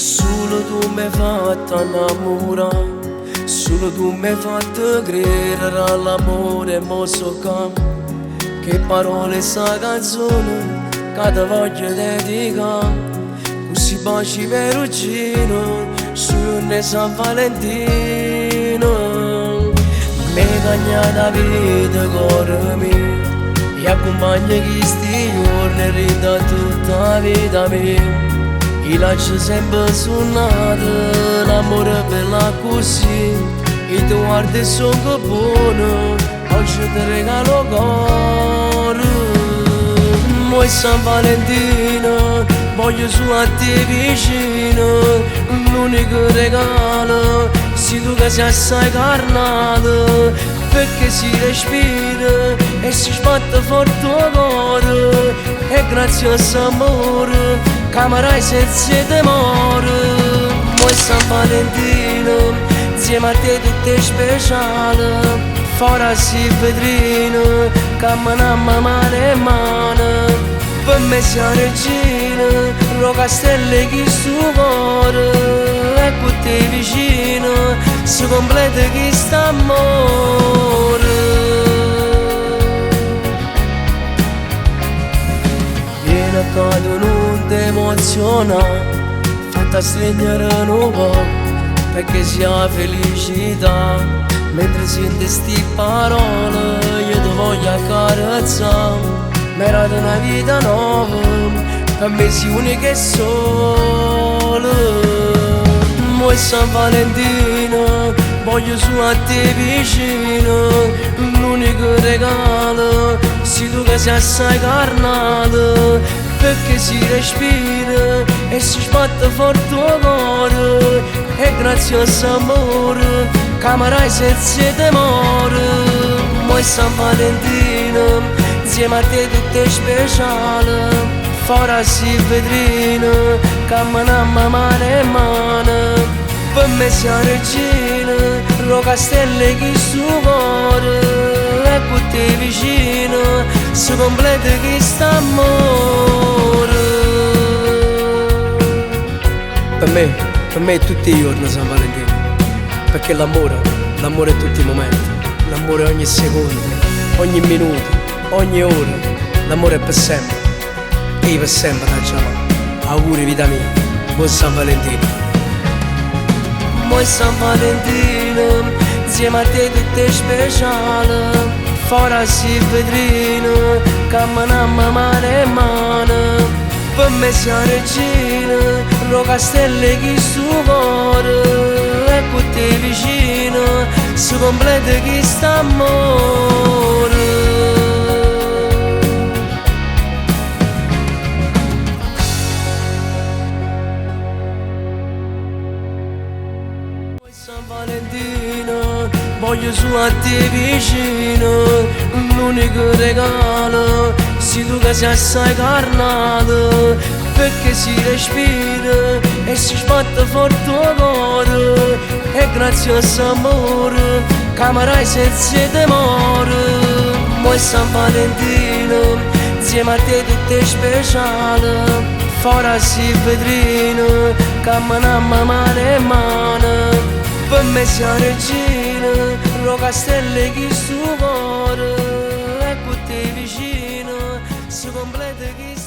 Solo tu mi hai fatto innamorare, solo tu mi hai fatto credere all'amore. E mo so che parole sta canzone che ti voglio dedicare, così baci perugino su ne San Valentino. Mi cagna la vita cuore mio e accompagna questi giorni e rida tutta la vita mia. Ti lascio sempre suonato l'amore bella così, e tu guardi e sono che buono, oggi ti regalo cuore. Mo è San Valentino, voglio su a te vicino, l'unico regalo sei tu che sei assai carnato, perché si respira e si sbatte forte il cuore, e grazie a amore camarai senza temore. Mo è San Valentino, insieme a te tutto è speciale, fuori si vetrino, camminammo mano in mano, per me sei regina, lo castello che sto cuore, e con te vicino si completa questo amore. Vieni a caso non ti emoziona, fatta stringere un po', perché si ha felicità, mentre senti sti parole io ti voglio accarezzare. Merita una vita nuova, per me sei unica e sola. Mo è San Valentino, voglio su a te vicino, l'unico regalo sei tu che sei assai carnato, perché si respira e si sbatte forte il cuore, e grazie a amore camarai senza temore. Mo è San Valentino, insieme a te tutto è speciale, fuori si vetrino, camminammo mano in mano, per me sei regina, lo castello che sto cuore, e con te vicino si completa questo amore. Per me è tutti i giorni San Valentino, perché l'amore è tutti i momenti, l'amore è ogni secondo, ogni minuto, ogni ora, l'amore è per sempre, e io per sempre facciamo. Auguri vita mia, buon San Valentino. Mo è San Valentino, insieme a te tutto è speciale, fuori si vetrino, camminammo mano in mano, per me sei regina, lo castello che sto cuore, e con te vicino si completa questo amore. San Valentino, voglio su a te vicino, l'unico regalo sei tu che sei assai carnato, perché si respira e si sbatte forte il cuore, e grazie a amore camarai senza temore. Mo è San Valentino, insieme a te tutto è speciale, fuori si vetrino, camminammo mano in mano, per me sei regina, lo castello che sto cuore, e con te vicino si completa questo